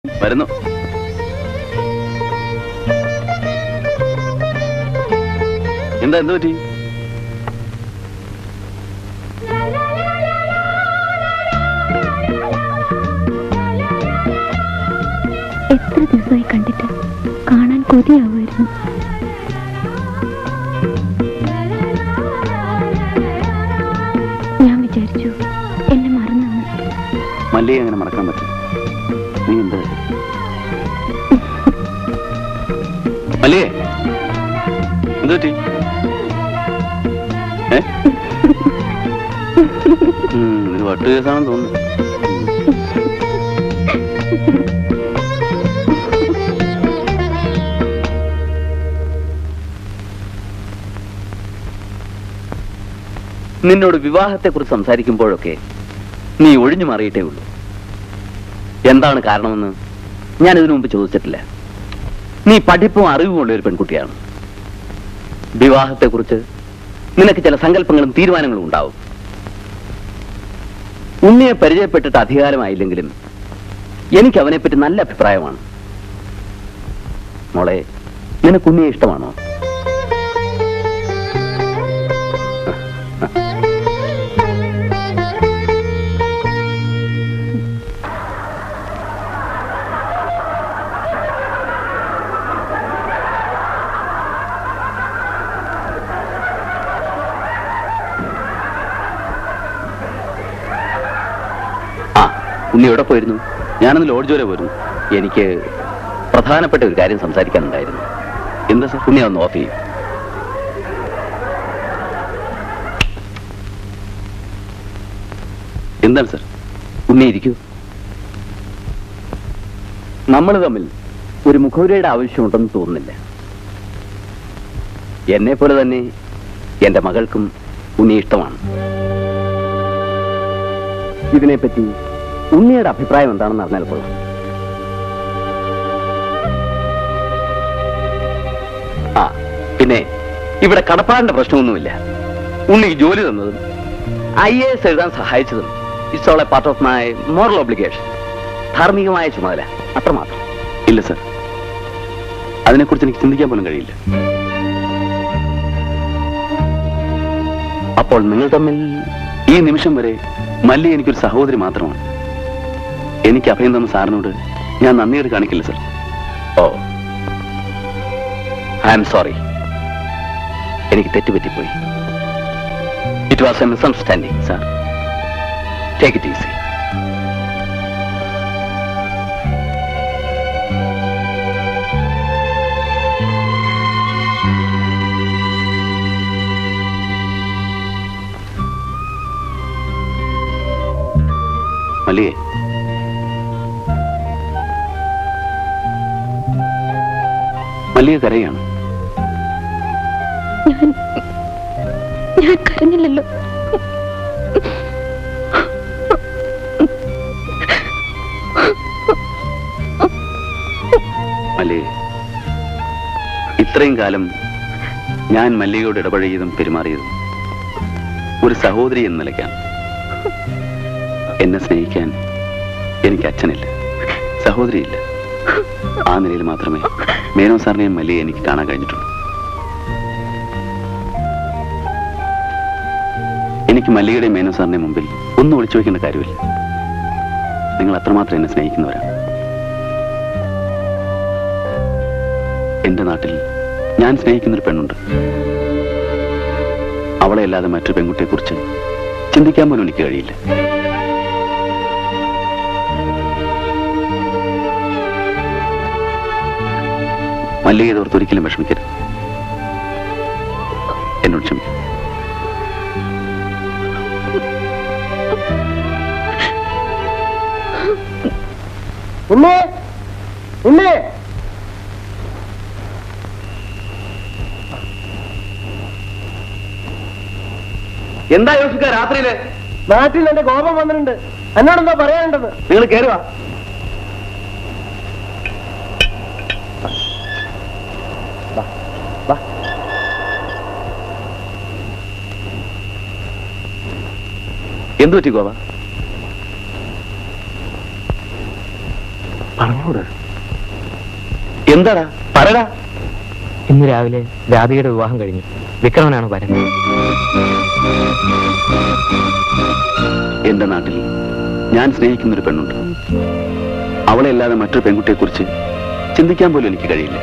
വരുന്നു. എന്ത് പറ്റി? എത്ര ദിവസമായി കണ്ടിട്ട് കാണാൻ കൊതിയാവുമായിരുന്നു. ഞാൻ വിചാരിച്ചു എന്നെ മറന്നെന്ന്. മല്ലിയെ അങ്ങനെ മറക്കാൻ പറ്റും? നീ എന്ത് മല്ലിയെ എന്ത് പറ്റി? ഒരു വട്ട് കേസാണെന്ന് തോന്നുന്നു. നിന്നോട് വിവാഹത്തെക്കുറിച്ച് സംസാരിക്കുമ്പോഴൊക്കെ നീ ഒഴിഞ്ഞു മാറിയിട്ടേ ഉള്ളൂ. എന്താണ് കാരണമെന്ന് ഞാൻ ഇതിനു മുമ്പ് ചോദിച്ചിട്ടില്ല. നീ പഠിപ്പും അറിവുമുള്ള ഒരു പെൺകുട്ടിയാണ്. വിവാഹത്തെക്കുറിച്ച് നിനക്ക് ചില സങ്കല്പങ്ങളും തീരുമാനങ്ങളും ഉണ്ടാവും. ഉണ്ണിയെ പരിചയപ്പെട്ടിട്ട് അധികാരമായില്ലെങ്കിലും എനിക്ക് അവനെപ്പറ്റി നല്ല അഭിപ്രായമാണ്. മോളെ, നിനക്ക് ഉണ്ണിയെ ഇഷ്ടമാണോ? ഉണ്ണി എവിടെ പോയിരുന്നു? ഞാനന്ന് ലോഡ്ജ് വരെ പോയിരുന്നു. എനിക്ക് പ്രധാനപ്പെട്ട ഒരു കാര്യം സംസാരിക്കാനുണ്ടായിരുന്നു. എന്താ സാർ? ഉണ്ണി ഒന്ന് ഓഫ് ചെയ്യും. എന്താണ് സാർ? ഉണ്ണി ഇരിക്കൂ. നമ്മൾ തമ്മിൽ ഒരു മുഖവുരയുടെ ആവശ്യമുണ്ടെന്ന് തോന്നുന്നില്ല. എന്നെ പോലെ തന്നെ എന്റെ മകൾക്കും ഉണ്ണി ഇഷ്ടമാണ്. ഇതിനെപ്പറ്റി ഉണ്ണിയുടെ അഭിപ്രായം എന്താണെന്ന് അറിഞ്ഞാൽ കൊള്ളാം. ആ പിന്നെ ഇവിടെ കടപ്പാടിന്റെ പ്രശ്നമൊന്നുമില്ല. ഉണ്ണിക്ക് ജോലി തന്നതും IAS എഴുതാൻ സഹായിച്ചതും it's all a part of my moral obligation. ധാർമ്മികമായ ചുമതല, അത്രമാത്രം. ഇല്ല സർ, അതിനെക്കുറിച്ച് എനിക്ക് ചിന്തിക്കാൻ പോലും കഴിയില്ല. അപ്പോൾ നിങ്ങൾ തമ്മിൽ ഈ നിമിഷം വരെ മല്ലി എനിക്കൊരു സഹോദരി മാത്രമാണ്. എനിക്ക് അഭയം തന്ന സാറിനോട് ഞാൻ നന്ദിയോട് കാണിക്കില്ല sir. Oh, I am sorry. എനിക്ക് തെറ്റുപറ്റിപ്പോയി. It was a misunderstanding sir. Take it easy. മല്ലിയെ, മല്ലിക കരയാണ്. ഞാൻ കരഞ്ഞില്ലല്ലോ. മല്ലിക, ഇത്രയും കാലം ഞാൻ മല്ലികയോട് ഇടപഴകിയതും പെരുമാറിയതും ഒരു സഹോദരി എന്ന നിലയ്ക്കാണ്. എന്നെ സ്നേഹിക്കാൻ എനിക്ക് അച്ഛനില്ല, സഹോദരിയില്ല. ആ നിലയിൽ മാത്രമേ മേനോ സാറിനെയും മല്ലിയെ എനിക്ക് കാണാൻ കഴിഞ്ഞിട്ടുള്ളൂ. എനിക്ക് മല്ലികയുടെയും മേനോ സാറിന്റെ മുമ്പിൽ ഒന്നും ഒളിച്ചു വയ്ക്കേണ്ട കാര്യമില്ല. നിങ്ങൾ അത്രമാത്രം എന്നെ സ്നേഹിക്കുന്നവരാണ്. എന്റെ നാട്ടിൽ ഞാൻ സ്നേഹിക്കുന്നൊരു പെണ്ണുണ്ട്. അവളെ അല്ലാതെ മറ്റൊരു പെൺകുട്ടിയെക്കുറിച്ച് ചിന്തിക്കാൻ പോലും എനിക്ക് കഴിയില്ല. മല്ലിക ഇതോർത്ത് ഒരിക്കലും വിഷമിക്കരുത്. എന്നോട് ക്ഷമിക്കും. ഉണ്ണി, ഉണ്ണി, എന്താ യോസിക്ക രാത്രിയില്? നാട്ടിൽ എന്റെ കോപം വന്നിട്ടുണ്ട്. എന്നോടെന്താ പറയാനുണ്ടത്? നിങ്ങൾ കയറുക. എന്തു പറ്റി ഗോവ? പറഞ്ഞൂട്. എന്താടാ പറയടാ. ഇന്ന് രാവിലെ രാധികയുടെ വിവാഹം കഴിഞ്ഞു. വിക്രമനാണ് വരൻ. എന്റെ നാട്ടിൽ ഞാൻ സ്നേഹിക്കുന്നൊരു പെണ്ണുണ്ട്. അവളെ അല്ലാതെ മറ്റൊരു പെൺകുട്ടിയെ കുറിച്ച് ചിന്തിക്കാൻ പോലും എനിക്ക് കഴിയില്ല.